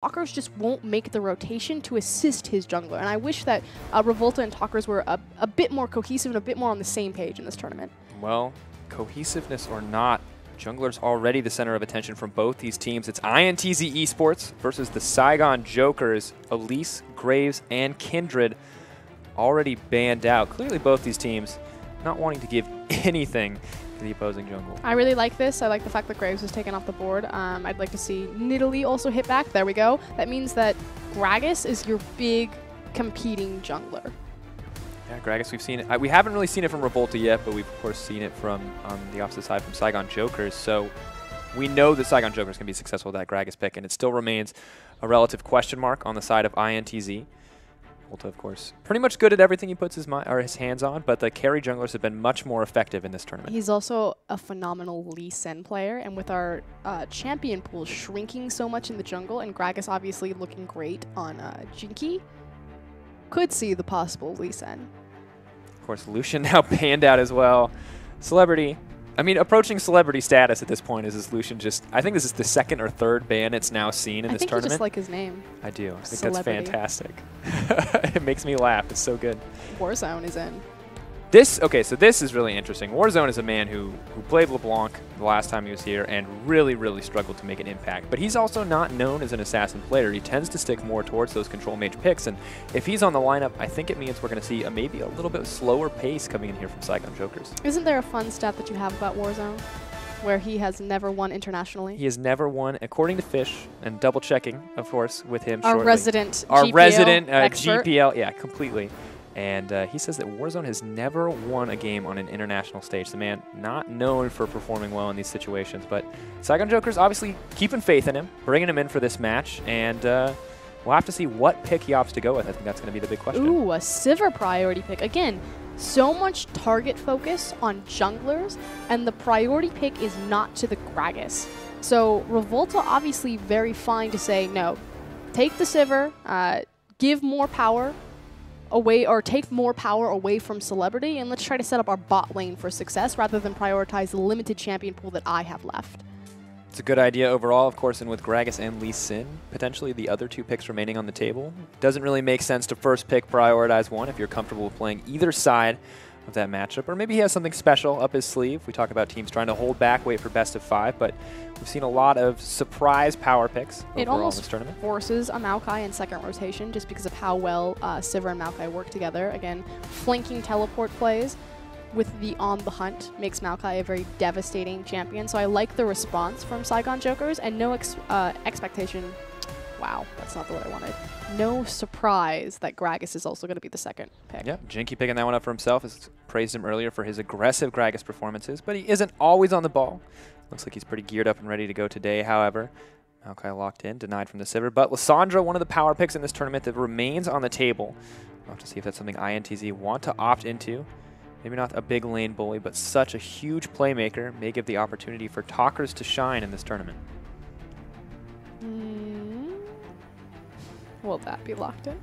Talkers just won't make the rotation to assist his jungler. And I wish that Revolta and Talkers were a bit more cohesive and a bit more on the same page in this tournament. Well, cohesiveness or not, jungler's already the center of attention from both these teams. It's INTZ eSports versus the Saigon Jokers. Elise, Graves, and Kindred already banned out. Clearly both these teams not wanting to give anything to the opposing jungle. I really like this. I like the fact that Graves was taken off the board. I'd like to see Nidalee also hit back. There we go. That means that Gragas is your big competing jungler. Yeah, Gragas, we've seen it. We haven't really seen it from Revolta yet, but we've of course seen it from on the opposite side from Saigon Jokers. So we know that Saigon Jokers can be successful with that Gragas pick, and it still remains a relative question mark on the side of INTZ. Revolta, of course, pretty much good at everything he puts his hands on, but the carry junglers have been much more effective in this tournament. He's also a phenomenal Lee Sin player, and with our champion pool shrinking so much in the jungle, and Gragas obviously looking great on Jinky, could see the possible Lee Sin. Of course, Lucian now banned out as well. Celebrity. I mean, approaching celebrity status at this point is Lucian just... I think this is the second or third ban it's now seen in this tournament. I think you just like his name. I do. I think Celebrity. that's fantastic. It makes me laugh. It's so good. Warzone is in. Okay, so this is really interesting. Warzone is a man who played LeBlanc the last time he was here and really, really struggled to make an impact. But he's also not known as an assassin player. He tends to stick more towards those control mage picks. And if he's on the lineup, I think it means we're going to see maybe a little bit slower pace coming in here from Saigon Jokers. Isn't there a fun stat that you have about Warzone where he has never won internationally? He has never won, according to Fish, and double checking, of course, with him Our shortly. resident Our GPL resident expert. GPL, yeah, completely. And he says that Warzone has never won a game on an international stage. The man not known for performing well in these situations. But Saigon Jokers obviously keeping faith in him, bringing him in for this match. And we'll have to see what pick he opts to go with. I think that's going to be the big question. Ooh, a Sivir priority pick. Again, so much target focus on junglers, and the priority pick is not to the Gragas. So Revolta obviously very fine to say, no, take the Sivir, give more power away, or take more power away from Celebrity, and let's try to set up our bot lane for success rather than prioritize the limited champion pool that I have left. It's a good idea overall, of course, and with Gragas and Lee Sin, potentially the other two picks remaining on the table. Doesn't really make sense to first pick prioritize one if you're comfortable with playing either side of that matchup, or maybe he has something special up his sleeve. We talk about teams trying to hold back, wait for best of 5, but we've seen a lot of surprise power picks overall in this tournament. It almost forces a Maokai in second rotation just because of how well Sivir and Maokai work together. Again, flanking teleport plays with the on the hunt makes Maokai a very devastating champion. So I like the response from Saigon Jokers, and no expectation. Wow, that's not the word I wanted. No surprise that Gragas is also going to be the second pick. Yep, Jinky picking that one up for himself. Has praised him earlier for his aggressive Gragas performances, but he isn't always on the ball. Looks like he's pretty geared up and ready to go today, however. Maokai locked in, denied from the Sivir. But Lissandra, one of the power picks in this tournament that remains on the table. We'll have to see if that's something INTZ want to opt into. Maybe not a big lane bully, but such a huge playmaker may give the opportunity for Talkers to shine in this tournament. Will that be locked in?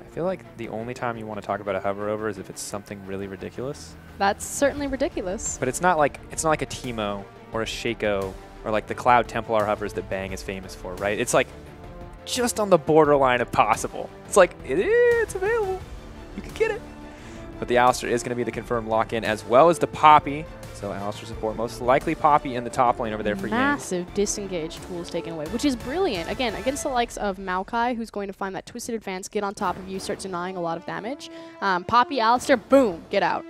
I feel like the only time you want to talk about a hover over is if it's something really ridiculous. That's certainly ridiculous. But it's not like a Teemo or a Shaco or like the Cloud Templar hovers that Bang is famous for, right? It's like just on the borderline of possible. It's like, it's available. You can get it. But the Alistar is going to be the confirmed lock-in, as well as the Poppy. So Alistar support, most likely Poppy in the top lane over there for Yang. Massive disengage tools taken away, which is brilliant. Again, against the likes of Maokai, who's going to find that twisted advance, get on top of you, start denying a lot of damage. Poppy, Alistar, boom, get out.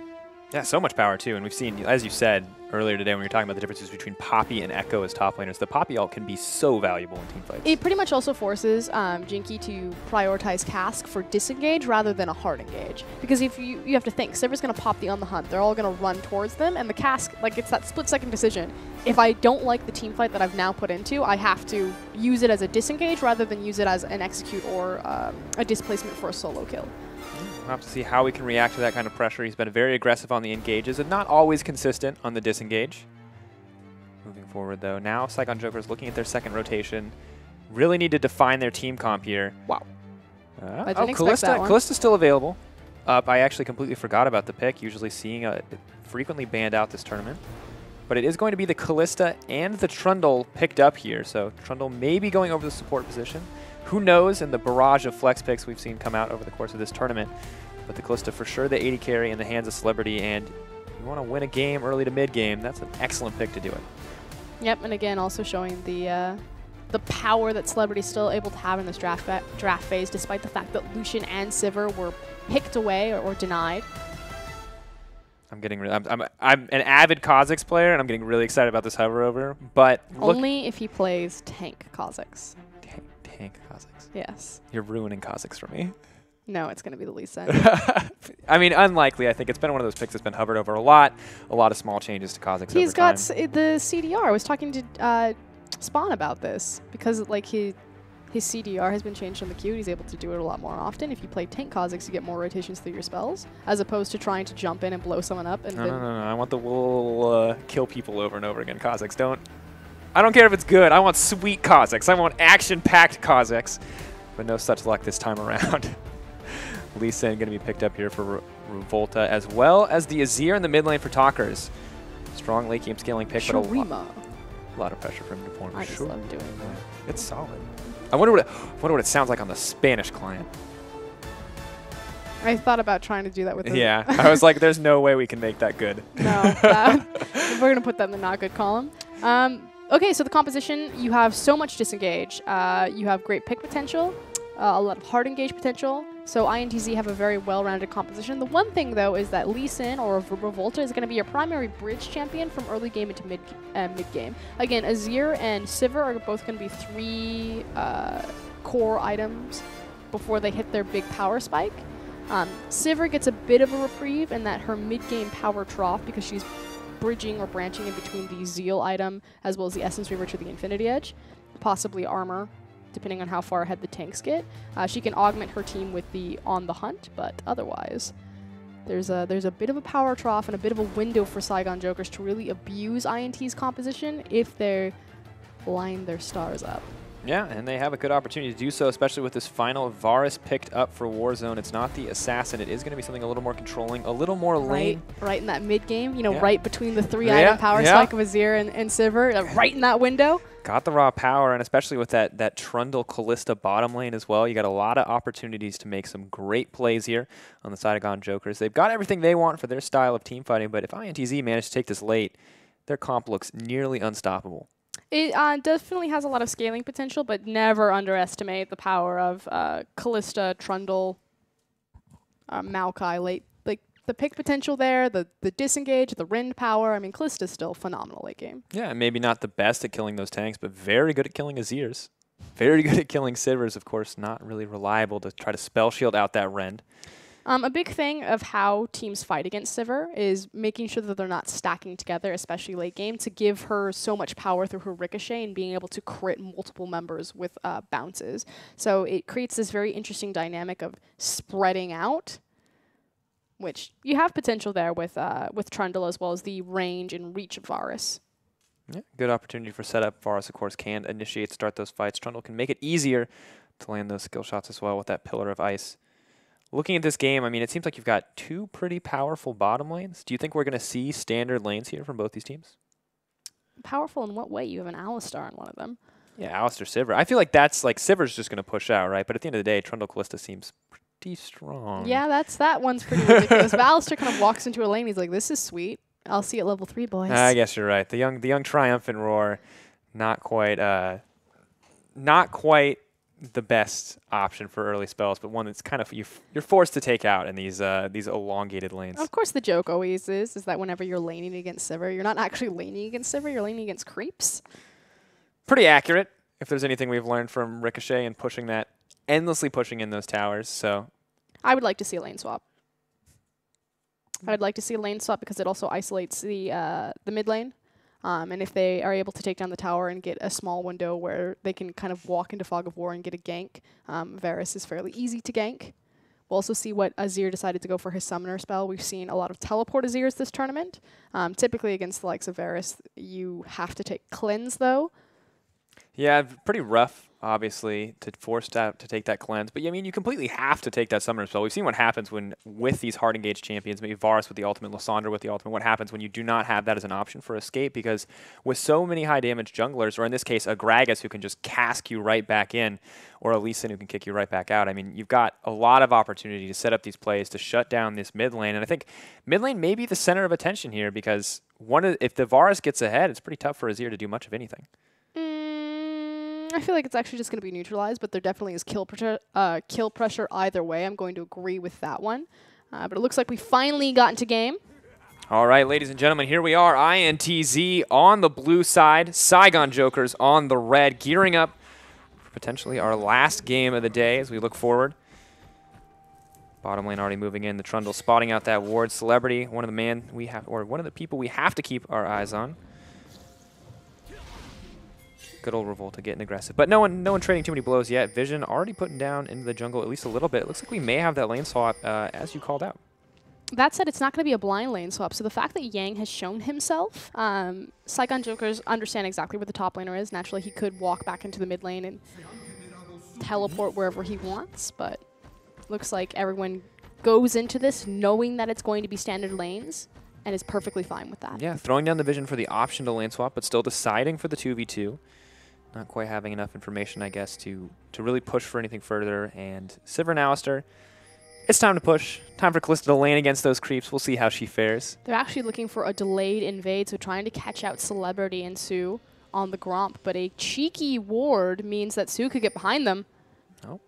Yeah, so much power too. And we've seen, as you said earlier today when we were talking about the differences between Poppy and Echo as top laners, the Poppy ult can be so valuable in team fights. It pretty much also forces Jinky to prioritize Cask for disengage rather than a hard engage. Because if you have to think, Sivir's going to pop the on the hunt. They're all going to run towards them, and the Cask, like, it's that split-second decision. If I don't like the team fight that I've now put into, I have to use it as a disengage rather than use it as an execute or a displacement for a solo kill. We'll have to see how we can react to that kind of pressure. He's been very aggressive on the engages and not always consistent on the disengage. Moving forward, though, now Saigon Jokers looking at their second rotation. Really need to define their team comp here. Wow. I didn't expect that one. Kallista's still available. I actually completely forgot about the pick, usually seeing frequently banned out this tournament. but it is going to be the Kalista and the Trundle picked up here. So Trundle may be going over the support position. Who knows in the barrage of flex picks we've seen come out over the course of this tournament. But the Kalista for sure the 80 carry in the hands of Celebrity, and you want to win a game early to mid game, that's an excellent pick to do it. Yep, and again also showing the power that Celebrity's still able to have in this draft phase, despite the fact that Lucian and Sivir were picked away or denied. I'm an avid Kha'Zix player, and I'm getting really excited about this hover over. But only if he plays tank Kha'Zix. Tank Kha'Zix. Yes. You're ruining Kha'Zix for me. No, it's going to be the Lee Sin. I mean, unlikely. I think it's been one of those picks that's been hovered over a lot of small changes to Kha'Zix. He's got the CDR. I was talking to Spawn about this because like his CDR has been changed on the queue. He's able to do it a lot more often. If you play tank Kha'Zix, you get more rotations through your spells, as opposed to trying to jump in and blow someone up. And no. I want the will kill people over and over again. Kha'Zix, I don't care if it's good. I want sweet Kha'Zix. I want action-packed Kha'Zix. But no such luck this time around. Lee Sin going to be picked up here for Revolta, as well as the Azir in the mid lane for Talkers. Strong late game scaling pick, but a lot of pressure for him to perform. I just love doing that. It's solid. I wonder what it sounds like on the Spanish client. I thought about trying to do that with the Yeah, I was like, there's no way we can make that good. No, we're going to put that in the not good column. Okay, so the composition, you have so much disengage. You have great pick potential, a lot of hard engage potential. So INTZ have a very well-rounded composition. The one thing, though, is that Lee Sin or Revolta is going to be your primary bridge champion from early game into mid game. Again, Azir and Sivir are both going to be 3 core items before they hit their big power spike. Sivir gets a bit of a reprieve in that her mid-game power trough, because she's bridging or branching in between the Zeal item as well as the Essence Reaver to the Infinity Edge, possibly armor, depending on how far ahead the tanks get. She can augment her team with the On the Hunt, but otherwise, there's a bit of a power trough and a bit of a window for Saigon Jokers to really abuse INT's composition if they line their stars up. Yeah, and they have a good opportunity to do so, especially with this final Varus picked up for Warzone. It's not the Assassin. It is going to be something a little more controlling, a little more lane. Right in that mid-game, you know, right between the 3-item power spike of Azir and Sivir, right in that window. Got the raw power, and especially with that Trundle Kalista bottom lane as well, you got a lot of opportunities to make some great plays here on the Saigon Jokers. They've got everything they want for their style of team fighting, but if INTZ managed to take this late, their comp looks nearly unstoppable. It definitely has a lot of scaling potential, but never underestimate the power of Kalista, Trundle, Maokai late. Like, the pick potential there, the disengage, the Rind power. I mean, Kalista's still phenomenal late game. Yeah, maybe not the best at killing those tanks, but very good at killing Azirs. Very good at killing Sivers, of course, not really reliable to try to spell shield out that Rind. A big thing of how teams fight against Sivir is making sure that they're not stacking together, especially late game, to give her so much power through her Ricochet and being able to crit multiple members with bounces. So it creates this very interesting dynamic of spreading out, which you have potential there with Trundle, as well as the range and reach of Varus. Yeah, good opportunity for setup. Varus, of course, can initiate, start those fights. Trundle can make it easier to land those skill shots as well with that Pillar of Ice. Looking at this game, I mean, it seems like you've got 2 pretty powerful bottom lanes. Do you think we're going to see standard lanes here from both these teams? Powerful in what way? You have an Alistar in one of them. Yeah, Alistar, Sivir. I feel like that's like Sivir's just going to push out, right? But at the end of the day, Trundle Kalista seems pretty strong. Yeah, that one's pretty ridiculous. But Alistar kind of walks into a lane. He's like, "This is sweet. I'll see at level 3, boys." I guess you're right. The young triumphant roar, not quite the best option for early spells, but one that's kind of you're forced to take out in these elongated lanes. Of course, the joke always is that whenever you're laning against Sivir, you're not actually laning against Sivir, you're laning against creeps. Pretty accurate, if there's anything we've learned from Ricochet and pushing that, endlessly pushing in those towers. So I would like to see a lane swap. I'd like to see a lane swap because it also isolates the mid lane. And if they are able to take down the tower and get a small window where they can kind of walk into Fog of War and get a gank, Varus is fairly easy to gank. We'll also see what Azir decided to go for his Summoner spell. We've seen a lot of teleport Azirs this tournament. Typically against the likes of Varus, you have to take Cleanse, though. Yeah, pretty rough obviously, to force out to take that cleanse. But, yeah, I mean, you completely have to take that summoner spell. We've seen what happens when, with these hard engaged champions, maybe Varus with the ultimate, Lysandra with the ultimate, what happens when you do not have that as an option for escape, because with so many high damage junglers, or in this case, a Gragas who can just cask you right back in, or a Lee Sin who can kick you right back out. I mean, you've got a lot of opportunity to set up these plays to shut down this mid lane. And I think mid lane may be the center of attention here, because if the Varus gets ahead, it's pretty tough for Azir to do much of anything. I feel like it's actually just going to be neutralized, but there definitely is kill pressure either way. I'm going to agree with that one. But it looks like we finally got into game. All right, ladies and gentlemen, here we are. INTZ on the blue side, Saigon Jokers on the red, gearing up for potentially our last game of the day as we look forward. Bottom lane already moving in. The Trundle spotting out that ward. Celebrity, one of the people we have to keep our eyes on. Good old Revolta getting aggressive. But no one trading too many blows yet. Vision already putting down into the jungle at least a little bit. It looks like we may have that lane swap as you called out. That said, it's not going to be a blind lane swap. So the fact that Yang has shown himself, Saigon Jokers understand exactly where the top laner is. Naturally, he could walk back into the mid lane and teleport wherever he wants. But looks like everyone goes into this knowing that it's going to be standard lanes and is perfectly fine with that. Yeah, throwing down the Vision for the option to lane swap, but still deciding for the 2v2. Not quite having enough information, I guess, to really push for anything further. And Sivir and Alistar, it's time to push. Time for Kalista to lane against those creeps. We'll see how she fares. They're actually looking for a delayed invade, so trying to catch out Celebrity and Sue on the Gromp. But a cheeky ward means that Sue could get behind them. Oh.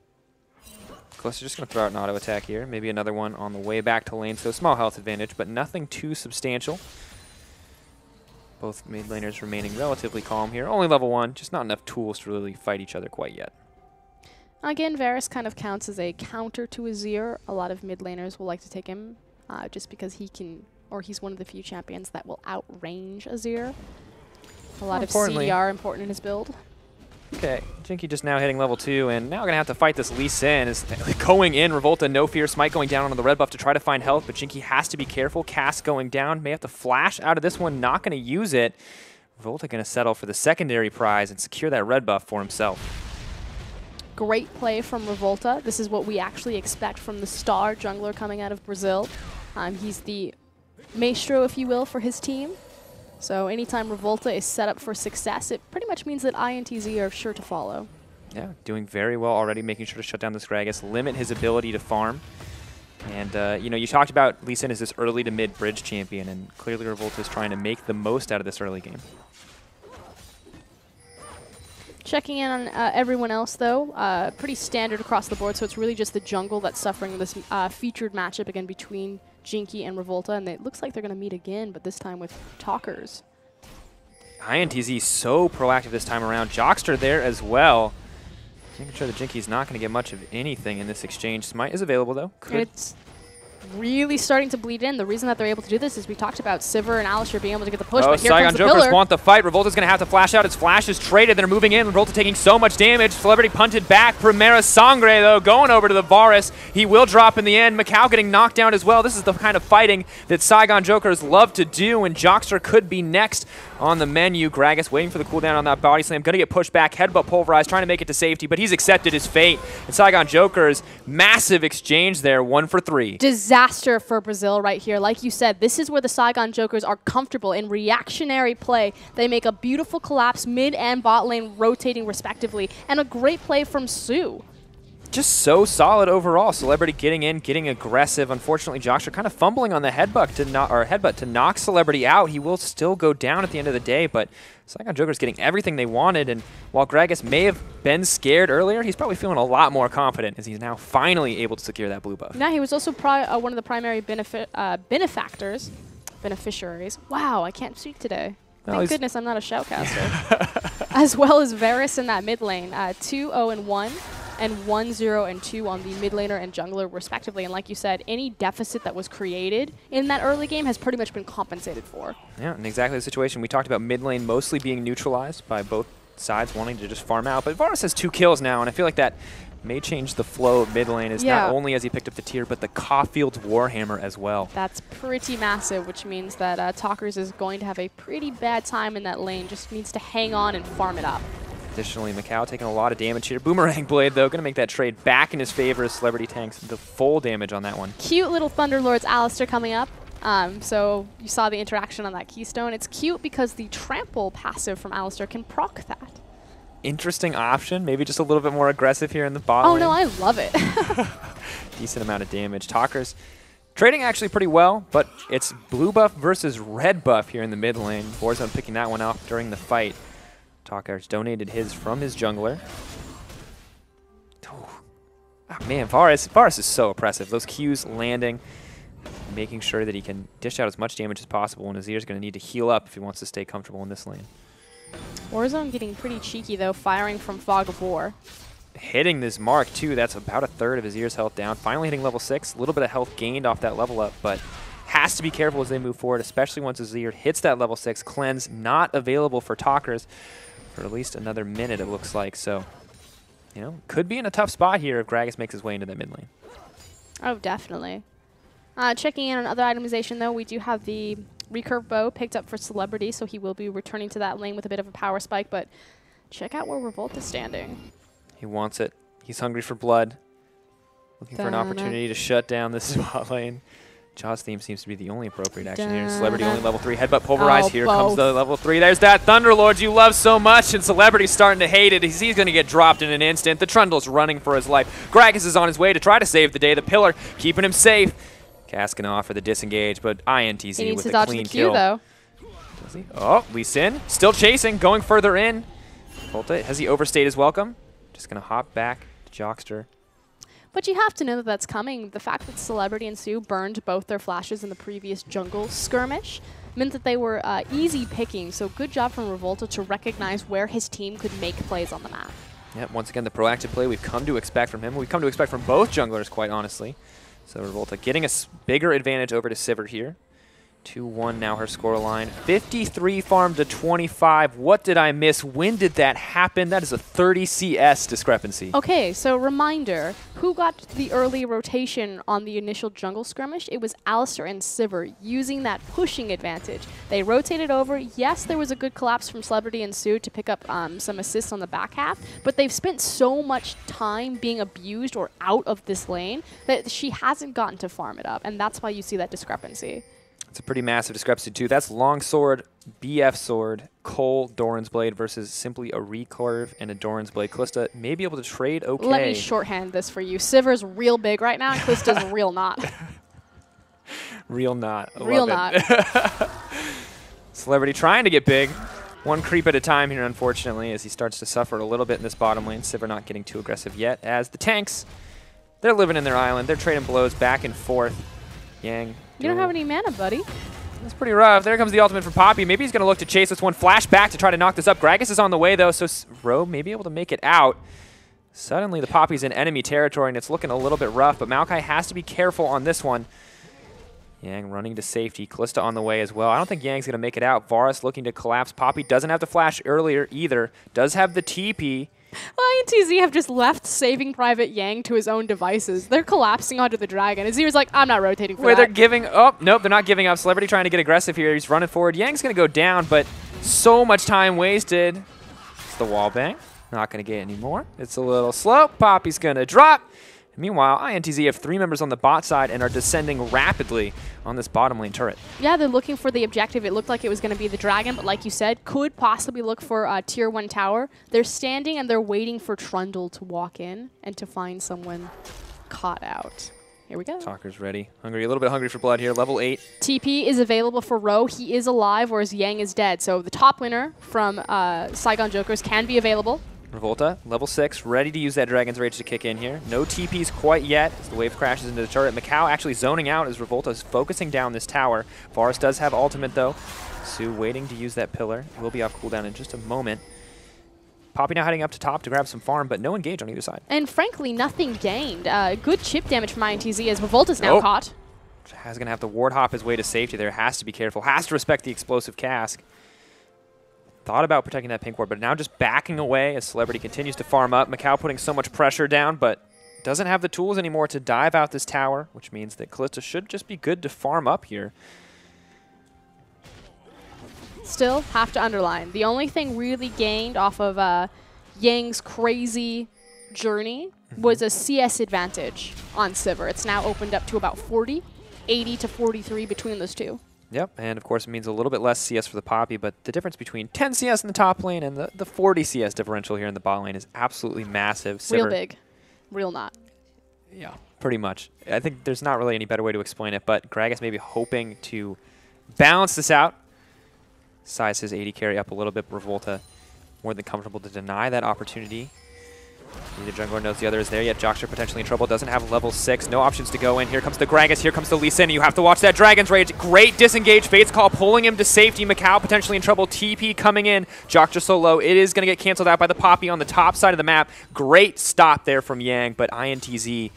Kalista's just going to throw out an auto attack here. Maybe another one on the way back to lane. So small health advantage, but nothing too substantial. Both mid laners remaining relatively calm here. Only level 1, just not enough tools to really fight each other quite yet. Again, Varus kind of counts as a counter to Azir. A lot of mid laners will like to take him just because he's one of the few champions that will outrange Azir. A lot of CDR important in his build. Okay, Jinky just now hitting level 2, and now going to have to fight this Lee Sin. Is going in, Revolta, no fear, Smite going down on the red buff to try to find health, but Jinky has to be careful. Cass going down, may have to flash out of this one, not going to use it. Revolta going to settle for the secondary prize and secure that red buff for himself. Great play from Revolta. This is what we actually expect from the star jungler coming out of Brazil. He's the maestro, if you will, for his team. So anytime Revolta is set up for success, it pretty much means that INTZ are sure to follow. Yeah, doing very well already, making sure to shut down this Gragas, limit his ability to farm. And, you know, you talked about Lee Sin as this early to mid bridge champion, and clearly Revolta is trying to make the most out of this early game. Checking in on everyone else, though, pretty standard across the board, so it's really just the jungle that's suffering this featured matchup again between Jinky and Revolta, and it looks like they're going to meet again, but this time with Talkers. INTZ so proactive this time around. Jockster there as well. Making sure that Jinky's not going to get much of anything in this exchange. Smite is available, though. It's really starting to bleed in. The reason that they're able to do this is we talked about Sivir and Alistar being able to get the push, but here Saigon comes the Jokers pillar. want the fight. Revolta's going to have to flash out. His flash is traded. They're moving in. Revolta taking so much damage. Celebrity punted back. Primera Sangre, though, going over to the Varus. He will drop in the end. Macau getting knocked down as well. This is the kind of fighting that Saigon Jokers love to do, and Jockster could be next on the menu. Gragas waiting for the cooldown on that body slam. Going to get pushed back. Headbutt pulverized, trying to make it to safety, but he's accepted his fate. And Saigon Jokers, massive exchange there, 1 for 3. Disaster for Brazil right here. Like you said, this is where the Saigon Jokers are comfortable in reactionary play. They make a beautiful collapse mid and bot lane rotating respectively, and a great play from Sue. Just so solid overall. Celebrity getting in, getting aggressive. Unfortunately, Joshua kind of fumbling on the headbutt to knock Celebrity out. He will still go down at the end of the day, but Saigon Joker's getting everything they wanted, and while Gragas may have been scared earlier, he's probably feeling a lot more confident as he's now finally able to secure that blue buff. Yeah, he was also one of the primary beneficiaries. Wow, I can't speak today. Thank goodness I'm not a shoutcaster. As well as Varus in that mid lane, 2-0-1. And 1-0-2 on the mid laner and jungler respectively. And like you said, any deficit that was created in that early game has pretty much been compensated for. Yeah, and exactly the situation. We talked about mid lane mostly being neutralized by both sides wanting to just farm out. But Varus has 2 kills now, and I feel like that may change the flow of mid lane, not only as he picked up the tier, but the Caulfield's Warhammer as well. That's pretty massive, which means that Talkers is going to have a pretty bad time in that lane. Just needs to hang on and farm it up. Additionally, Macau taking a lot of damage here. Boomerang Blade, though, going to make that trade back in his favor as Celebrity tanks the full damage on that one. Cute little Thunderlord's Alistair coming up. So you saw the interaction on that Keystone. It's cute because the Trample passive from Alistair can proc that. Interesting option. Maybe just a little bit more aggressive here in the bot lane. No, I love it. Decent amount of damage. Talkers trading actually pretty well, but it's blue buff versus red buff here in the mid lane. Warzone picking that one off during the fight. Talkers donated his from his jungler. Oh, man, Varus is so oppressive. Those Qs landing, making sure that he can dish out as much damage as possible, and Azir's going to need to heal up if he wants to stay comfortable in this lane. Warzone getting pretty cheeky, though, firing from Fog of War. Hitting this mark, too. That's about a third of Azir's health down. Finally hitting level 6. A little bit of health gained off that level up, but has to be careful as they move forward, especially once Azir hits that level 6. Cleanse not available for Talkers for at least another minute, it looks like. So, you know, could be in a tough spot here if Gragas makes his way into that mid lane. Oh, definitely. Checking in on other itemization, though, we do have the recurve bow picked up for Celebrity, so he will be returning to that lane with a bit of a power spike, but check out where Revolt is standing. He wants it. He's hungry for blood. Looking for an opportunity to shut down this spot lane. Jaw's theme seems to be the only appropriate action here. Celebrity only level 3. Headbutt pulverize. Here comes the level 3. There's that Thunderlord you love so much, and Celebrity's starting to hate it. He's going to get dropped in an instant. The Trundle's running for his life. Gragas is on his way to try to save the day. The Pillar keeping him safe. Cass can offer the disengage, but INTZ with a clean kill. Though. Does he? Oh, Lee Sin still chasing, going further in. Volta, has he overstayed his welcome? Just going to hop back to Jockster. But you have to know that that's coming. The fact that Celebrity and Sue burned both their flashes in the previous jungle skirmish meant that they were easy picking, so good job from Revolta to recognize where his team could make plays on the map. Yeah, once again, the proactive play we've come to expect from him. We've come to expect from both junglers, quite honestly. So Revolta getting a bigger advantage over to Sivert here. 2-1 now her scoreline. 53 farm to 25. What did I miss? When did that happen? That is a 30 CS discrepancy. Okay, so reminder, who got the early rotation on the initial jungle skirmish? It was Alistair and Sivert using that pushing advantage. They rotated over. Yes, there was a good collapse from Celebrity and Sue to pick up some assists on the back half, but they've spent so much time being abused or out of this lane that she hasn't gotten to farm it up, and that's why you see that discrepancy. It's a pretty massive discrepancy, too. That's Longsword, BF Sword, Cole, Doran's Blade versus simply a Recurve and a Doran's Blade. Kalista may be able to trade okay. Let me shorthand this for you. Siver's real big right now, and Kalista's real not. Real not. Real not. Celebrity trying to get big. One creep at a time here, unfortunately, as he starts to suffer a little bit in this bottom lane. Sivert not getting too aggressive yet, as the tanks, they're living in their island. They're trading blows back and forth. Yang. You don't have any mana, buddy. That's pretty rough. There comes the ultimate from Poppy. Maybe he's going to look to chase this one. Flash back to try to knock this up. Gragas is on the way, though, so Ro may be able to make it out. Suddenly, the Poppy's in enemy territory, and it's looking a little bit rough, but Maokai has to be careful on this one. Yang running to safety. Kalista on the way as well. I don't think Yang's going to make it out. Varus looking to collapse. Poppy doesn't have the flash earlier either. Does have the TP. Well, INTZ have just left Saving Private Yang to his own devices. They're collapsing onto the dragon. Azir's like, I'm not rotating for that. They're giving up. Nope, they're not giving up. Celebrity trying to get aggressive here. He's running forward. Yang's going to go down, but so much time wasted. It's the wall bang. Not going to get any more. It's a little slow. Poppy's going to drop. Meanwhile, INTZ have 3 members on the bot side and are descending rapidly on this bottom lane turret. Yeah, they're looking for the objective. It looked like it was going to be the dragon, but like you said, could possibly look for a tier 1 tower. They're standing and they're waiting for Trundle to walk in and to find someone caught out. Here we go. Talker's ready. Hungry, a little bit hungry for blood here. Level 8. TP is available for Ro. He is alive, whereas Yang is dead. So the top winner from Saigon Jokers can be available. Revolta, level 6, ready to use that Dragon's Rage to kick in here. No TPs quite yet as the wave crashes into the turret. Macau actually zoning out as Revolta is focusing down this tower. Varus does have ultimate though. Sue waiting to use that pillar. It will be off cooldown in just a moment. Poppy now heading up to top to grab some farm, but no engage on either side. And frankly, nothing gained. Good chip damage from INTZ as Revolta's now caught. Has going to have to ward hop his way to safety there. Has to be careful. Has to respect the explosive cask. Thought about protecting that pink ward, but now just backing away as Celebrity continues to farm up. Macau putting so much pressure down, but doesn't have the tools anymore to dive out this tower, which means that Kalista should just be good to farm up here. Still have to underline. The only thing really gained off of Yang's crazy journey was a CS advantage on Sivir. It's now opened up to about 40, 80 to 43 between those two. Yep, and of course it means a little bit less CS for the Poppy, but the difference between 10 CS in the top lane and the 40 CS differential here in the bot lane is absolutely massive. Sivir, real big. Real not. Yeah, pretty much. I think there's not really any better way to explain it, but Gragas may be hoping to balance this out, size his AD carry up a little bit. Revolta more than comfortable to deny that opportunity. Neither jungler knows the other is there yet. Jockster potentially in trouble. Doesn't have level 6. No options to go in. Here comes the Gragas. Here comes the Lee Sin. You have to watch that Dragon's Rage. Great disengage. Fate's Call pulling him to safety. Macau potentially in trouble. TP coming in. Jockster so low. It is going to get canceled out by the Poppy on the top side of the map. Great stop there from Yang, but INTZ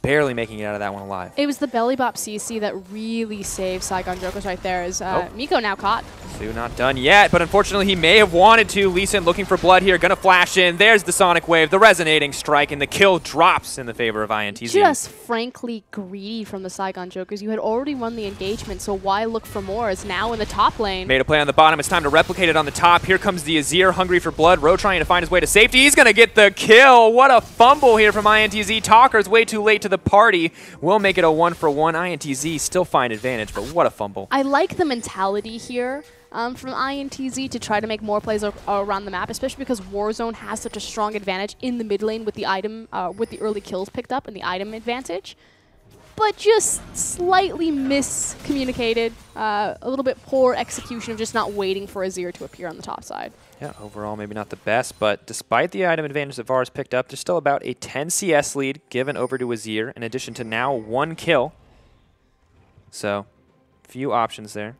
barely making it out of that one alive. It was the belly bop CC that really saved Saigon Jokers right there. Is Miko now caught? Su not done yet, but unfortunately he may have wanted to. Lee Sin looking for blood here, gonna flash in. There's the Sonic Wave, the resonating strike, and the kill drops in the favor of INTZ. Just frankly greedy from the Saigon Jokers. You had already won the engagement, so why look for more? Is now in the top lane. Made a play on the bottom. It's time to replicate it on the top. Here comes the Azir, hungry for blood. Ro trying to find his way to safety. He's gonna get the kill. What a fumble here from INTZ. Talker's way too late to the party. We'll make it a 1-for-1. INTZ still find advantage, but what a fumble. I like the mentality here from INTZ to try to make more plays around the map, especially because Warzone has such a strong advantage in the mid lane with the item, with the early kills picked up and the item advantage. But just slightly miscommunicated, a little bit poor execution of just not waiting for Azir to appear on the top side. Yeah, overall maybe not the best, but despite the item advantage that Varus picked up, there's still about a 10 CS lead given over to Azir, in addition to now 1 kill. So, few options there.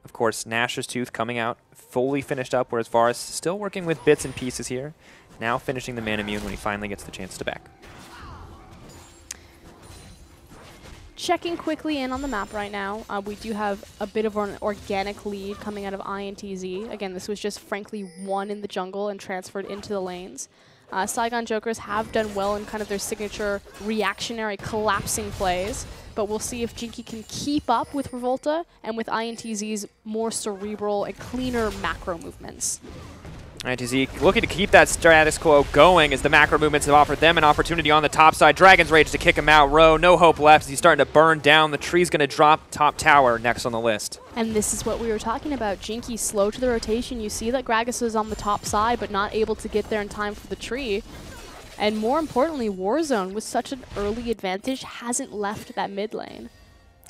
Of course, Nashor's Tooth coming out fully finished up, whereas Varus still working with bits and pieces here. Now finishing the Man Immune when he finally gets the chance to back. Checking quickly in on the map right now, we do have a bit of an organic lead coming out of INTZ. Again, this was just frankly won in the jungle and transferred into the lanes. Saigon Jokers have done well in kind of their signature reactionary collapsing plays, but we'll see if Jinky can keep up with Revolta and with INTZ's more cerebral and cleaner macro movements. INTZ looking to keep that status quo going as the macro movements have offered them an opportunity on the top side. Dragon's Rage to kick him out. Ro, no hope left as he's starting to burn down. The tree's going to drop top tower next on the list. And this is what we were talking about. Jinky slow to the rotation. You see that Gragas is on the top side, but not able to get there in time for the tree. And more importantly, Warzone, with such an early advantage, hasn't left that mid lane.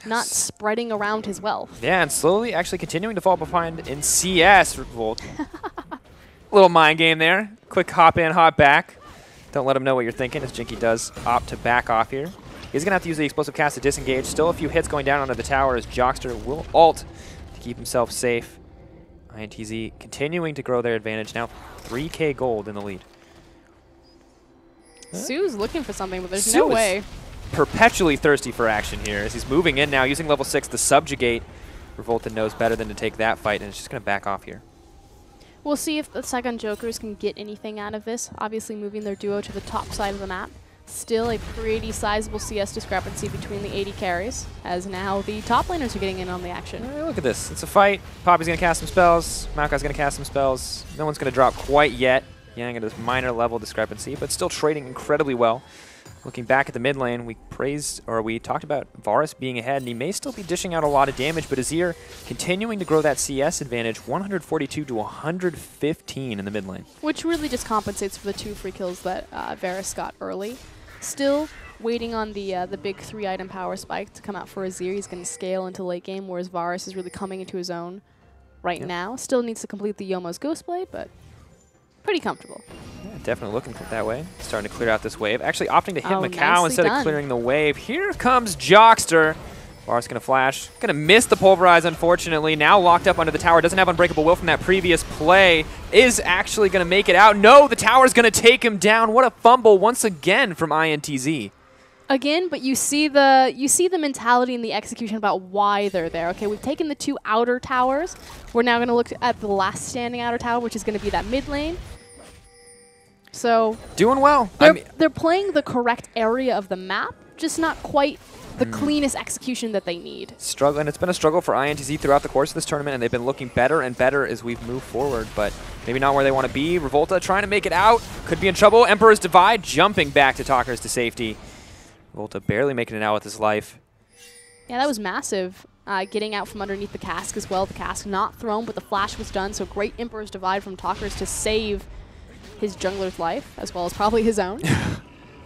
Not spreading around his wealth. Yeah, and slowly actually continuing to fall behind in CS. Revolt. Little mind game there. Quick hop in, hop back. Don't let him know what you're thinking as Jinky does opt to back off here. He's going to have to use the explosive cast to disengage. Still a few hits going down onto the tower as Jockster will ult to keep himself safe. INTZ continuing to grow their advantage. Now 3K gold in the lead. Su's looking for something, but there's no way. Perpetually thirsty for action here as he's moving in now using level 6 to subjugate. Revolta knows better than to take that fight and it's just going to back off here. We'll see if the Saigon Jokers can get anything out of this. Obviously moving their duo to the top side of the map. Still a pretty sizable CS discrepancy between the 80 carries, as now the top laners are getting in on the action. Look at this. It's a fight. Poppy's going to cast some spells. Maokai's going to cast some spells. No one's going to drop quite yet. Yang at a minor level discrepancy, but still trading incredibly well. Looking back at the mid lane, we talked about Varus being ahead, and he may still be dishing out a lot of damage, but Azir continuing to grow that CS advantage, 142 to 115 in the mid lane. Which really just compensates for the 2 free kills that Varus got early. Still waiting on the big 3-item power spike to come out for Azir. He's going to scale into late game, whereas Varus is really coming into his own right now. Still needs to complete the Yomo's Ghostblade, but pretty comfortable. Yeah, definitely looking that way. Starting to clear out this wave. Actually opting to hit Macau instead of clearing the wave. Here comes Jockster. Varus going to flash. Going to miss the Pulverize, unfortunately. Now locked up under the tower. Doesn't have Unbreakable Will from that previous play. Is actually going to make it out. No, the tower's going to take him down. What a fumble once again from INTZ. Again, but you see the mentality and the execution about why they're there. Okay, we've taken the 2 outer towers. We're now going to look at the last standing outer tower, which is going to be that mid lane. So doing well. They're playing the correct area of the map, just not quite the cleanest execution that they need. Struggle, and it's been a struggle for INTZ throughout the course of this tournament, and they've been looking better and better as we've moved forward, but maybe not where they want to be. Revolta trying to make it out. Could be in trouble. Emperor's Divide jumping back to Talkers to safety. Revolta barely making it out with his life. Yeah, that was massive. Getting out from underneath the cask as well. The cask not thrown, but the flash was done, so great Emperor's Divide from Talkers to save his jungler's life, as well as probably his own.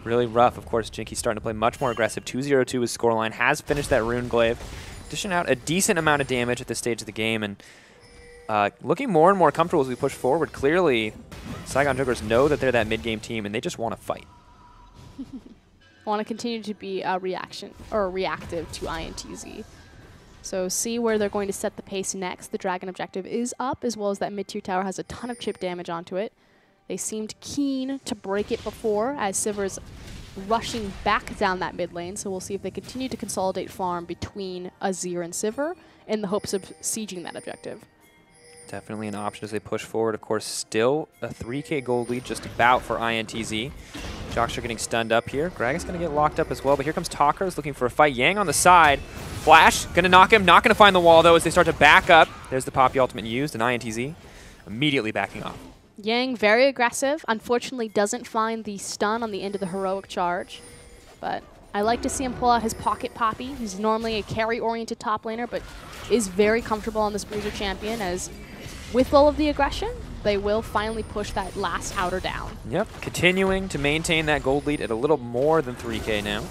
Really rough. Of course, Jinky's starting to play much more aggressive. 2-0-2 his scoreline. Has finished that Rune Glaive. Dishing out a decent amount of damage at this stage of the game, and looking more and more comfortable as we push forward. Clearly, Saigon Jokers know that they're that mid-game team, and they just want to fight. Want to continue to be reactive to INTZ. So see where they're going to set the pace next. The Dragon objective is up, as well as that mid-tier tower has a ton of chip damage onto it. They seemed keen to break it before, as Siver's rushing back down that mid lane. So we'll see if they continue to consolidate farm between Azir and Sivir in the hopes of sieging that objective. Definitely an option as they push forward. Of course, still a 3K gold lead just about for INTZ. Jocks are getting stunned up here. Gragas going to get locked up as well, but here comes Talkers looking for a fight. Yang on the side. Flash, going to knock him. Not going to find the wall, though, as they start to back up. There's the Poppy ultimate used, and INTZ immediately backing off. Yang, very aggressive. Unfortunately, doesn't find the stun on the end of the heroic charge. But I like to see him pull out his pocket Poppy. He's normally a carry-oriented top laner, but is very comfortable on this Bruiser champion, as with all of the aggression, they will finally push that last outer down. Yep, continuing to maintain that gold lead at a little more than 3K now.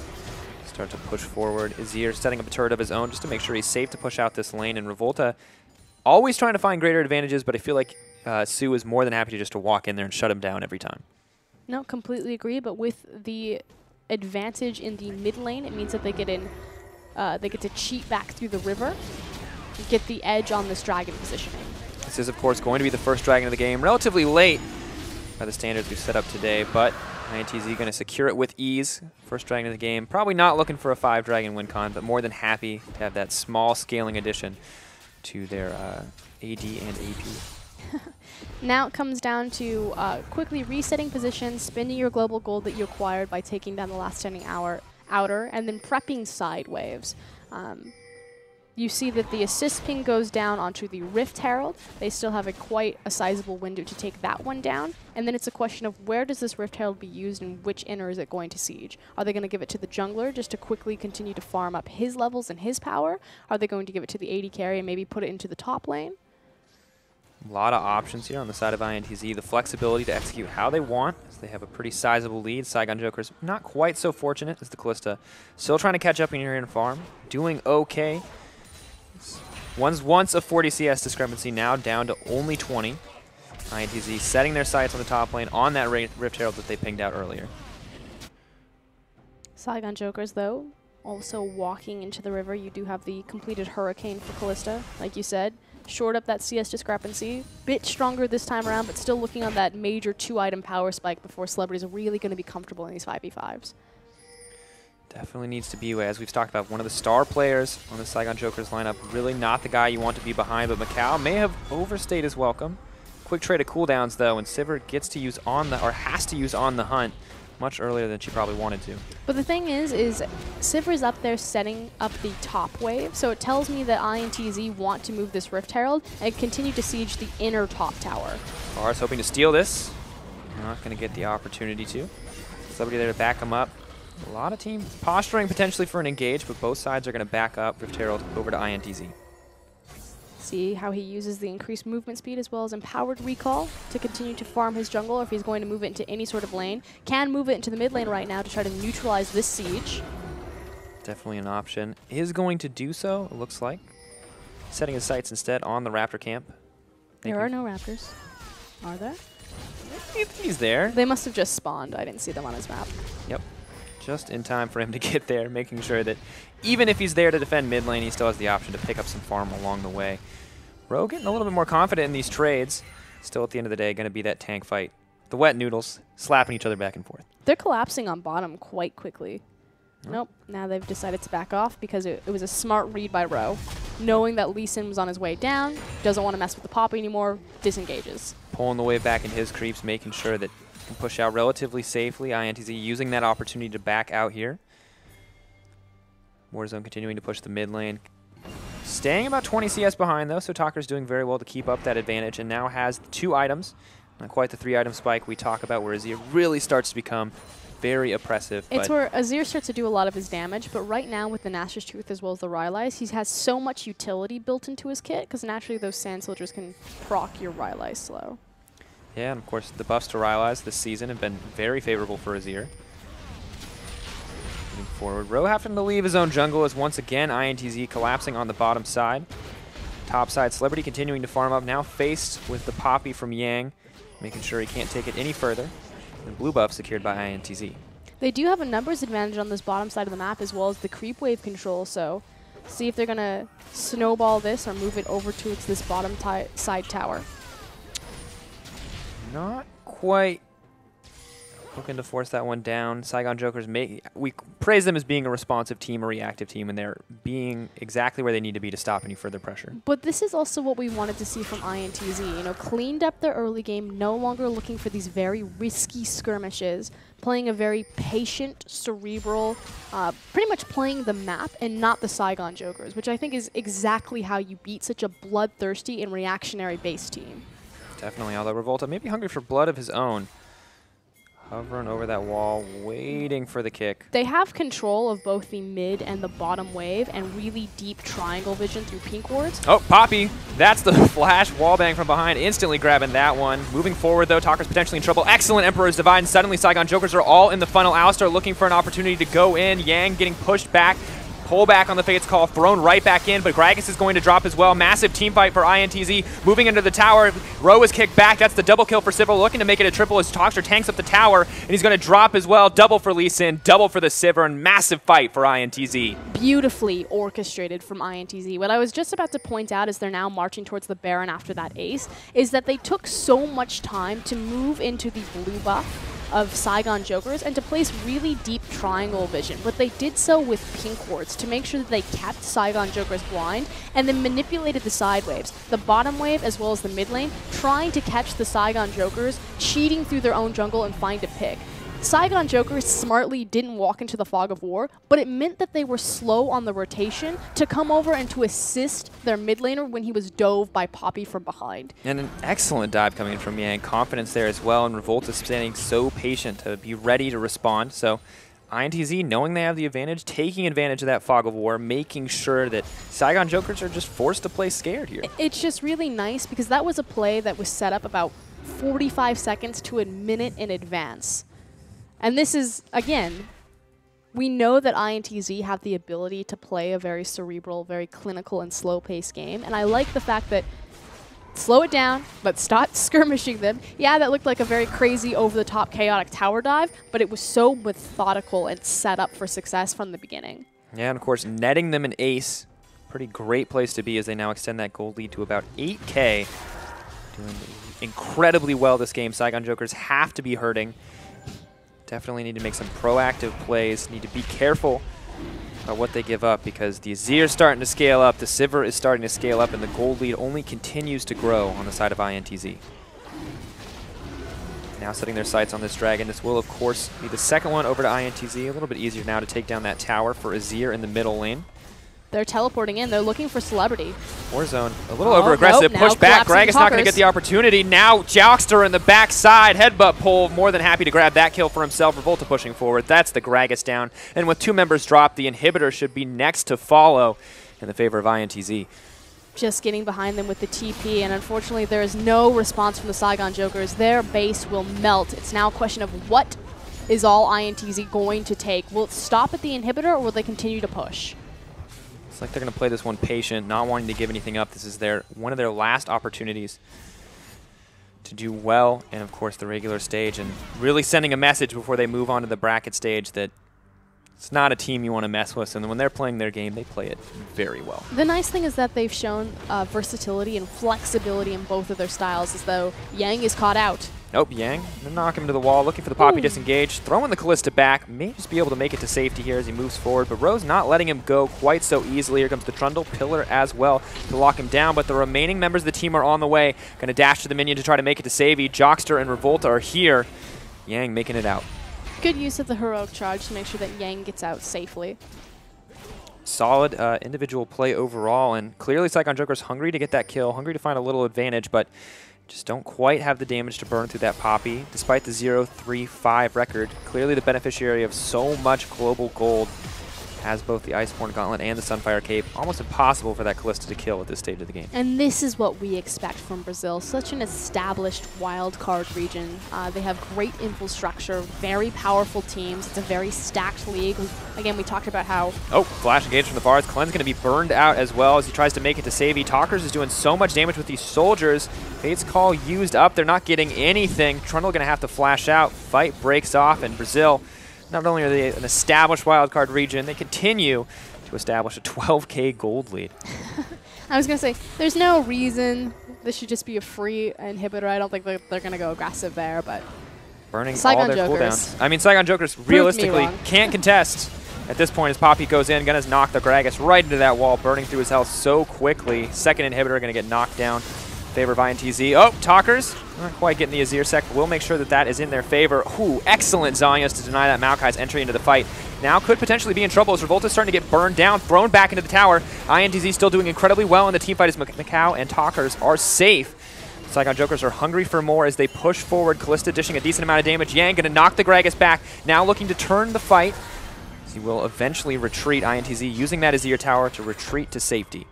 Start to push forward. Azir setting up a turret of his own just to make sure he's safe to push out this lane. And Revolta always trying to find greater advantages, but I feel like Sue is more than happy to just to walk in there and shut him down every time. No, completely agree, but with the advantage in the mid lane, it means that they get in, they get to cheat back through the river, get the edge on this dragon positioning. This is, of course, going to be the first dragon of the game, relatively late by the standards we've set up today, but INTZ going to secure it with ease. First dragon of the game. Probably not looking for a 5-dragon win con, but more than happy to have that small scaling addition to their AD and AP. Now it comes down to quickly resetting positions, spending your global gold that you acquired by taking down the last standing outer, and then prepping side waves. You see that the assist ping goes down onto the Rift Herald. They still have quite a sizable window to take that one down. And then it's a question of where does this Rift Herald be used and which inner is it going to siege? Are they going to give it to the jungler just to quickly continue to farm up his levels and his power? Are they going to give it to the AD carry and maybe put it into the top lane? A lot of options here on the side of INTZ. The flexibility to execute how they want, as they have a pretty sizable lead. Saigon Jokers not quite so fortunate as the Kalista. Still trying to catch up in here in farm. Doing okay. Once a 40 CS discrepancy, now down to only 20. INTZ setting their sights on the top lane on that Rift Herald that they pinged out earlier. Saigon Jokers, though, also walking into the river. You do have the completed Hurricane for Kalista, like you said. Shored up that CS discrepancy. Bit stronger this time around, but still looking on that major 2-item power spike before Celebrity is really going to be comfortable in these 5v5s. Definitely needs to be, as we've talked about, one of the star players on the Saigon Jokers lineup. Really not the guy you want to be behind, but Macau may have overstayed his welcome. Quick trade of cooldowns, though, and Sivir gets to use on the, or has to use on the hunt much earlier than she probably wanted to. But the thing is Sivir's up there setting up the top wave, so it tells me that INTZ want to move this Rift Herald and continue to siege the inner top tower. Fars hoping to steal this. Not going to get the opportunity to. Celebrity there to back him up. A lot of team posturing potentially for an engage, but both sides are going to back up Rift Herald over to INTZ. See how he uses the increased movement speed as well as empowered recall to continue to farm his jungle, or if he's going to move it into any sort of lane. Can move it into the mid lane right now to try to neutralize this siege. Definitely an option. Is going to do so, it looks like. Setting his sights instead on the Raptor camp. There are no Raptors. Are there? He's there. They must have just spawned. I didn't see them on his map. Yep. Just in time for him to get there, making sure that even if he's there to defend mid lane, he still has the option to pick up some farm along the way. Rogue getting a little bit more confident in these trades. Still, at the end of the day, going to be that tank fight. The wet noodles slapping each other back and forth. They're collapsing on bottom quite quickly. Nope. Now they've decided to back off because it was a smart read by Ro. Knowing that Lee Sin was on his way down, doesn't want to mess with the Poppy anymore, disengages. Pulling the way back in his creeps, making sure that he can push out relatively safely. INTZ using that opportunity to back out here. Warzone continuing to push the mid lane. Staying about 20 CS behind, though, so Talker's doing very well to keep up that advantage and now has 2 items. Not quite the 3-item spike we talk about, where Azir really starts to become very oppressive. It's where Azir starts to do a lot of his damage, but right now with the Nashor's Tooth as well as the Rylai's, he has so much utility built into his kit, because naturally those Sand Soldiers can proc your Rylai slow. Yeah, and of course the buffs to Rylai's this season have been very favorable for Azir. Moving forward, Ro having to leave his own jungle as once again INTZ collapsing on the bottom side. Top side, Celebrity continuing to farm up, now faced with the Poppy from Yang, making sure he can't take it any further. And blue buff secured by INTZ. They do have a numbers advantage on this bottom side of the map as well as the creep wave control, so see if they're going to snowball this or move it over to this bottom side tower. Not quite looking to force that one down. Saigon Jokers, we praise them as being a responsive team, a reactive team, and they're being exactly where they need to be to stop any further pressure. But this is also what we wanted to see from INTZ. You know, cleaned up their early game, no longer looking for these very risky skirmishes, playing a very patient, cerebral, pretty much playing the map and not the Saigon Jokers, which I think is exactly how you beat such a bloodthirsty and reactionary base team. Definitely, although Revolta may be hungry for blood of his own. Hovering over that wall, waiting for the kick. They have control of both the mid and the bottom wave and really deep triangle vision through pink wards. Oh, Poppy. That's the flash wallbang from behind, instantly grabbing that one. Moving forward, though, Talker's potentially in trouble. Excellent Emperor's Divide, and suddenly Saigon Jokers are all in the funnel. Alistar looking for an opportunity to go in. Yang getting pushed back. Pull back on the Fate's Call, thrown right back in, but Gragas is going to drop as well. Massive team fight for INTZ, moving into the tower. Ro is kicked back. That's the double kill for Sivir, looking to make it a triple as Toxter tanks up the tower, and he's going to drop as well. Double for Lee Sin, double for the Sivir, and massive fight for INTZ. Beautifully orchestrated from INTZ. What I was just about to point out as they're now marching towards the Baron after that ace is that they took so much time to move into the blue buff of Saigon Jokers and to place really deep triangle vision, but they did so with pink wards to make sure that they kept Saigon Jokers blind and then manipulated the side waves, the bottom wave as well as the mid lane, trying to catch the Saigon Jokers cheating through their own jungle and find a pick. Saigon Jokers smartly didn't walk into the fog of war, but it meant that they were slow on the rotation to come over and to assist their mid laner when he was dove by Poppy from behind. And an excellent dive coming in from Yang. Confidence there as well, and Revolta standing so patient to be ready to respond. So INTZ, knowing they have the advantage, taking advantage of that fog of war, making sure that Saigon Jokers are just forced to play scared here. It's just really nice because that was a play that was set up about 45 seconds to a minute in advance. And this is, again, we know that INTZ have the ability to play a very cerebral, very clinical and slow-paced game. And I like the fact that slow it down, but stop skirmishing them. Yeah, that looked like a very crazy, over-the-top, chaotic tower dive, but it was so methodical and set up for success from the beginning. Yeah, and of course, netting them an ace. Pretty great place to be as they now extend that gold lead to about 8K. Doing incredibly well this game. Saigon Jokers have to be hurting. Definitely need to make some proactive plays. Need to be careful about what they give up because the Azir is starting to scale up, the Sivir is starting to scale up, and the gold lead only continues to grow on the side of INTZ. Now setting their sights on this dragon. This will, of course, be the second one over to INTZ. A little bit easier now to take down that tower for Azir in the middle lane. They're teleporting in. They're looking for Celebrity. Warzone, a little over-aggressive. Nope, push back. Gragas not going to get the opportunity. Now Jockster in the backside. Headbutt pull. More than happy to grab that kill for himself. Revolta pushing forward. That's the Gragas down. And with 2 members dropped, the inhibitor should be next to follow in the favor of INTZ. Just getting behind them with the TP, and unfortunately there is no response from the Saigon Jokers. Their base will melt. It's now a question of what is all INTZ going to take. Will it stop at the inhibitor, or will they continue to push? It's like they're going to play this one patient, not wanting to give anything up. This is one of their last opportunities to do well, and of course the regular stage, and really sending a message before they move on to the bracket stage that it's not a team you want to mess with, and when they're playing their game, they play it very well. The nice thing is that they've shown versatility and flexibility in both of their styles, as though Yang is caught out. Nope, Yang, gonna knock him to the wall, looking for the Poppy disengage, throwing the Callista back, may just be able to make it to safety here as he moves forward, but Ro's not letting him go quite so easily. Here comes the Trundle Pillar as well to lock him down, but the remaining members of the team are on the way. Gonna dash to the minion to try to make it to Savvy. Jockster and Revolta are here. Yang making it out. Good use of the heroic charge to make sure that Yang gets out safely. solid individual play overall, and clearly Saigon Joker's hungry to get that kill, hungry to find a little advantage, but just don't quite have the damage to burn through that Poppy. Despite the 0-3-5 record, clearly the beneficiary of so much global gold, has both the Iceborne Gauntlet and the Sunfire Cape. Almost impossible for that Kalista to kill at this stage of the game. And this is what we expect from Brazil. Such an established wildcard region. They have great infrastructure, very powerful teams. It's a very stacked league. Again, we talked about how... Oh, flash engage from the bars. Clen's going to be burned out as well as he tries to make it to Savvy. Talkers is doing so much damage with these soldiers. Fate's Call used up. They're not getting anything. Trundle going to have to flash out. Fight breaks off, and Brazil... Not only are they an established wildcard region, they continue to establish a 12K gold lead. I was going to say, there's no reason this should just be a free inhibitor. I don't think they're going to go aggressive there, but... Burning Saigon all their Jokers. cooldowns. I mean, Saigon Jokers realistically can't contest at this point as Poppy goes in. Gonna knock the Gragas right into that wall, burning through his health so quickly. Second inhibitor going to get knocked down. Favor of INTZ. Oh, Talkers. Not quite getting the Azir sec. We'll make sure that that is in their favor. Ooh, excellent Zanyas to deny that Maokai's entry into the fight. Now could potentially be in trouble as Revolta's starting to get burned down, thrown back into the tower. INTZ still doing incredibly well in the team fight as Macau and Talkers are safe. Saigon Jokers are hungry for more as they push forward. Kalista dishing a decent amount of damage. Yang gonna knock the Gragas back. Now looking to turn the fight. He will eventually retreat. INTZ using that Azir tower to retreat to safety.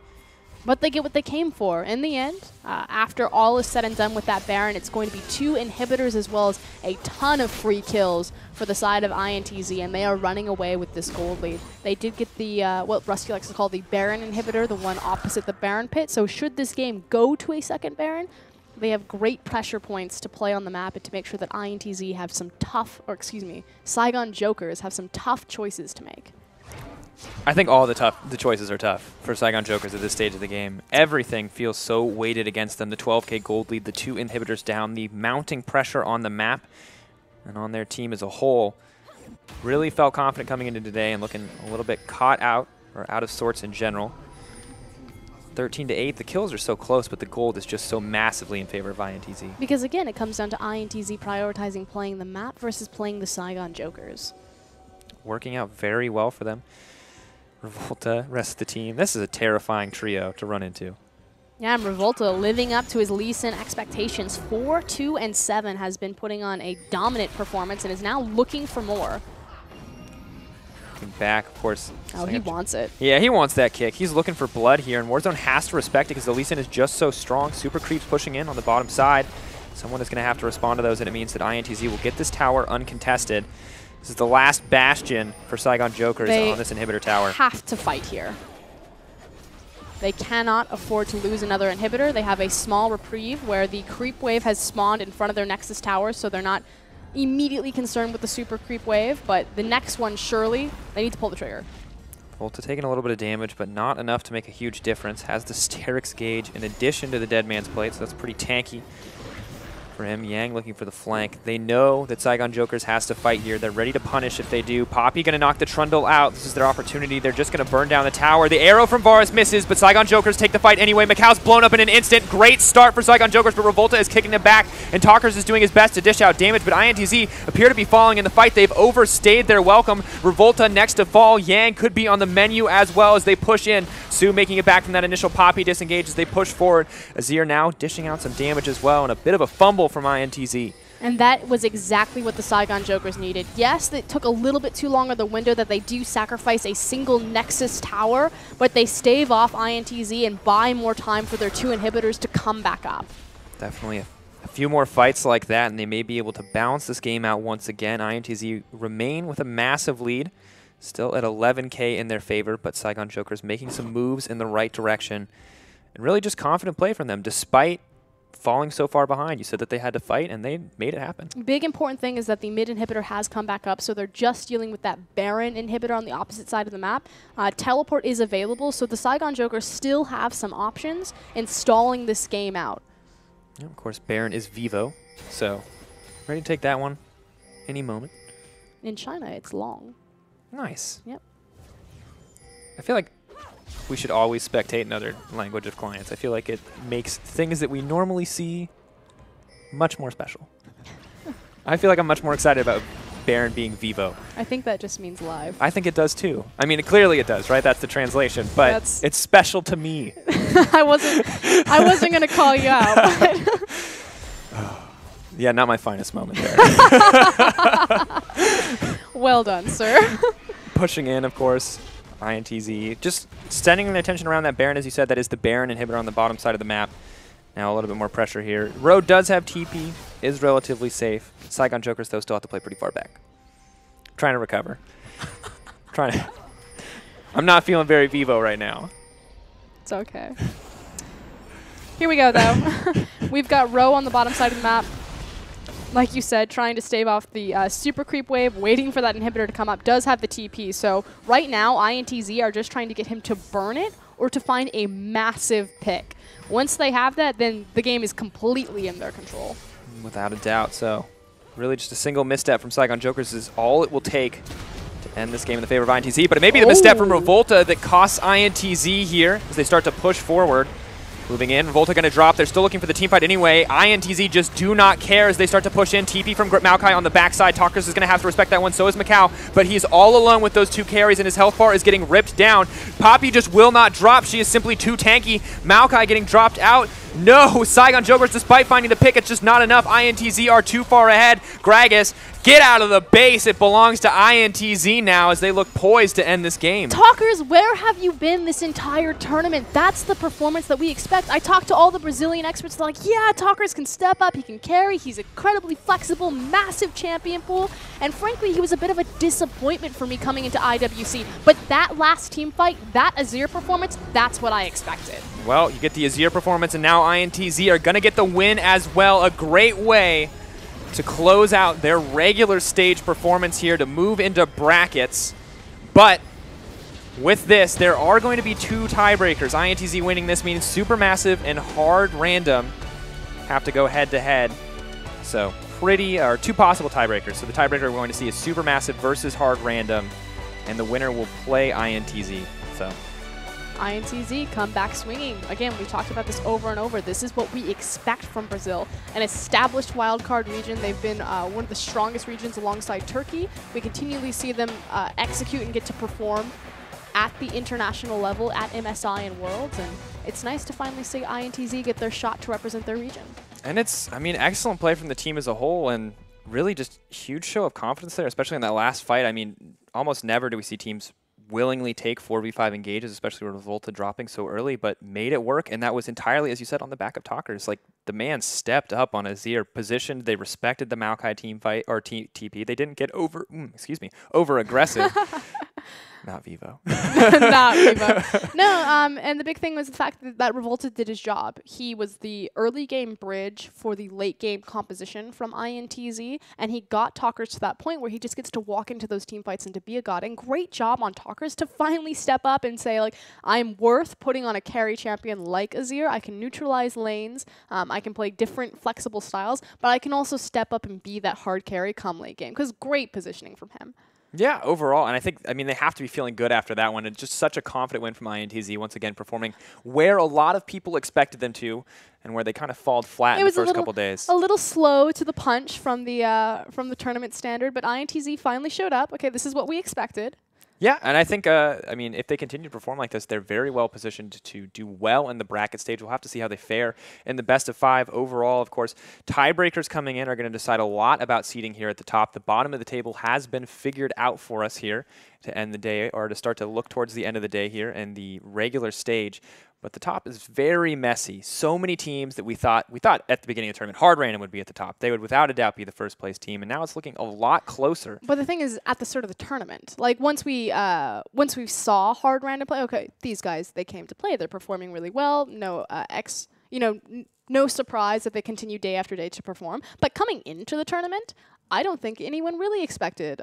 But they get what they came for. In the end, after all is said and done with that Baron, it's going to be 2 inhibitors as well as a ton of free kills for the side of INTZ, and they are running away with this gold lead. They did get the, what Rusty likes to call the Baron inhibitor, the one opposite the Baron pit, so should this game go to a second Baron, they have great pressure points to play on the map and to make sure that INTZ have some tough, or excuse me, Saigon Jokers have some tough choices to make. I think all the choices are tough for Saigon Jokers at this stage of the game. Everything feels so weighted against them. The 12K gold lead, the 2 inhibitors down, the mounting pressure on the map and on their team as a whole. Really felt confident coming into today and looking a little bit caught out or out of sorts in general. 13-8, the kills are so close, but the gold is just so massively in favor of INTZ. Because again, it comes down to INTZ prioritizing playing the map versus playing the Saigon Jokers. Working out very well for them. Revolta, rest of the team. This is a terrifying trio to run into. Yeah, and Revolta living up to his Lee Sin expectations. 4-2-7 has been putting on a dominant performance and is now looking for more. Back, of course. Oh, he wants it. Yeah, he wants that kick. He's looking for blood here, and Warzone has to respect it because the Lee Sin is just so strong. Super creeps pushing in on the bottom side. Someone is going to have to respond to those, and it means that INTZ will get this tower uncontested. This is the last bastion for Saigon Jokers on this inhibitor tower. They have to fight here. They cannot afford to lose another inhibitor. They have a small reprieve where the creep wave has spawned in front of their Nexus tower, so they're not immediately concerned with the super creep wave, but the next one, surely, they need to pull the trigger. Volta taking a little bit of damage, but not enough to make a huge difference. Has the Sterix gauge in addition to the Dead Man's Plate, so that's pretty tanky for him. Yang looking for the flank. They know that Saigon Jokers has to fight here. They're ready to punish if they do. Poppy going to knock the Trundle out. This is their opportunity. They're just going to burn down the tower. The arrow from Varus misses, but Saigon Jokers take the fight anyway. Macau's blown up in an instant. Great start for Saigon Jokers, but Revolta is kicking them back, and Talkers is doing his best to dish out damage, but INTZ appear to be falling in the fight. They've overstayed their welcome. Revolta next to fall. Yang could be on the menu as well as they push in. Su making it back from that initial Poppy disengage as they push forward. Azir now dishing out some damage as well, and a bit of a fumble from INTZ. And that was exactly what the Saigon Jokers needed. Yes, it took a little bit too long of the window that they do sacrifice a single Nexus tower, but they stave off INTZ and buy more time for their 2 inhibitors to come back up. Definitely a few more fights like that, and they may be able to balance this game out once again. INTZ remain with a massive lead, still at 11K in their favor, but Saigon Jokers making some moves in the right direction. And really just confident play from them, despite falling so far behind. You said that they had to fight, and they made it happen. Big important thing is that the mid inhibitor has come back up, so they're just dealing with that Baron inhibitor on the opposite side of the map. Teleport is available, so the Saigon Jokers still have some options in stalling this game out. Yeah, of course, Baron is Vivo, so ready to take that one any moment. In China, it's long. Nice. Yep. I feel like we should always spectate another language of clients. I feel like it makes things that we normally see much more special. I feel like I'm much more excited about Baron being Vivo. I think that just means live. I think it does too. I mean, clearly it does, right? That's the translation, but it's special to me. I wasn't gonna call you out. But yeah, not my finest moment there. Well done, sir. Pushing in, of course. INTZ just sending the attention around that Baron, as you said. That is the Baron inhibitor on the bottom side of the map. Now a little bit more pressure here. Road does have TP, is relatively safe. Saigon Jokers, though, still have to play pretty far back. Trying to recover. I'm not feeling very Vivo right now. It's okay. Here we go, though. We've got Row on the bottom side of the map. Like you said, trying to stave off the super creep wave, waiting for that inhibitor to come up, does have the TP. So right now, INTZ are just trying to get him to burn it or to find a massive pick. Once they have that, then the game is completely in their control. Without a doubt. So really just a single misstep from Saigon Jokers is all it will take to end this game in the favor of INTZ. But it may be the misstep from Revolta that costs INTZ here as they start to push forward. Moving in, Revolta going to drop. They're still looking for the team fight anyway. INTZ just do not care as they start to push in. TP from Maokai on the backside. Talkers is going to have to respect that one. So is Macau, but he's all alone with those two carries, and his health bar is getting ripped down. Poppy just will not drop. She is simply too tanky. Maokai getting dropped out. No, Saigon Jokers, despite finding the pick, it's just not enough. INTZ are too far ahead. Gragas, get out of the base. It belongs to INTZ now as they look poised to end this game. Talkers, where have you been this entire tournament? That's the performance that we expect. I talked to all the Brazilian experts. They're like, yeah, Talkers can step up. He can carry. He's incredibly flexible, massive champion pool. And frankly, he was a bit of a disappointment for me coming into IWC. But that last team fight, that Azir performance, that's what I expected. Well, you get the Azir performance, and now INTZ are going to get the win as well. A great way to close out their regular stage performance here to move into brackets. But with this, there are going to be two tiebreakers. INTZ winning this means Supermassive and Hard Random have to go head-to-head. So two possible tiebreakers. So the tiebreaker we're going to see is Supermassive versus Hard Random, and the winner will play INTZ. So INTZ come back swinging. Again, we talked about this over and over. This is what we expect from Brazil. An established wildcard region. They've been one of the strongest regions alongside Turkey. We continually see them execute and get to perform at the international level at MSI and Worlds. And it's nice to finally see INTZ get their shot to represent their region. And it's, I mean, excellent play from the team as a whole, and really just huge show of confidence there, especially in that last fight. I mean, almost never do we see teams willingly take 4v5 engages, especially with Revolta dropping so early, but made it work, and that was entirely, as you said, on the back of Talkers. Like, the man stepped up on Azir, positioned, they respected the Maokai team fight, or TP. They didn't get over aggressive. Not Vivo. Not Vivo. No, and the big thing was the fact that Revolta did his job. He was the early game bridge for the late game composition from INTZ, and he got Talkers to that point where he just gets to walk into those team fights and to be a god. And great job on Talkers to finally step up and say, like, I'm worth putting on a carry champion like Azir. I can neutralize lanes. I can play different flexible styles, but I can also step up and be that hard carry come late game, because great positioning from him. Yeah, overall, and I mean, they have to be feeling good after that one. It's just such a confident win from INTZ, once again performing where a lot of people expected them to, and where they kind of falled flat in the first couple days. A little slow to the punch from the tournament standard, but INTZ finally showed up. Okay, this is what we expected. Yeah, and I think, I mean, if they continue to perform like this, they're very well positioned to do well in the bracket stage. We'll have to see how they fare in the best of 5 overall. Of course, tiebreakers coming in are going to decide a lot about seeding here at the top. The bottom of the table has been figured out for us here to end the day, or to start to look towards the end of the day here in the regular stage. But the top is very messy. So many teams that we thought at the beginning of the tournament, Hard Random would be at the top. They would without a doubt be the first place team, and now it's looking a lot closer. But the thing is, at the start of the tournament, like once we saw Hard Random play, okay, these guys, they came to play. They're performing really well. No no surprise that they continue day after day to perform. But coming into the tournament, I don't think anyone really expected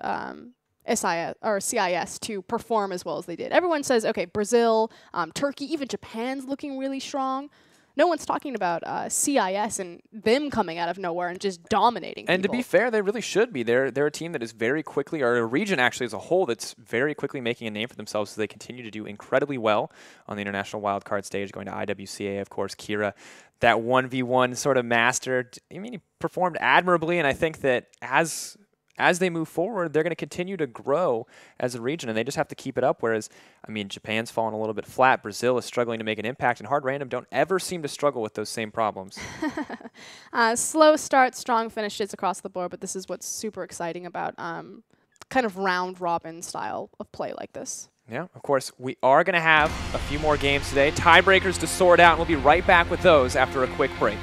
SIS or CIS to perform as well as they did. Everyone says, okay, Brazil, Turkey, even Japan's looking really strong. No one's talking about CIS and them coming out of nowhere and just dominating And people. To be fair, they really should be. They're a team that is very quickly, or a region actually as a whole, that's very quickly making a name for themselves, so they continue to do incredibly well on the international wildcard stage, going to IWCA, of course. Kira, that 1v1 sort of master, I mean, he performed admirably, and I think that as as they move forward, they're going to continue to grow as a region, and they just have to keep it up. Whereas, I mean, Japan's fallen a little bit flat. Brazil is struggling to make an impact, and Hard Random don't ever seem to struggle with those same problems. Slow start, strong finishes across the board, but this is what's super exciting about kind of round-robin style of play like this. Yeah, of course, we are going to have a few more games today. Tiebreakers to sort out, and we'll be right back with those after a quick break.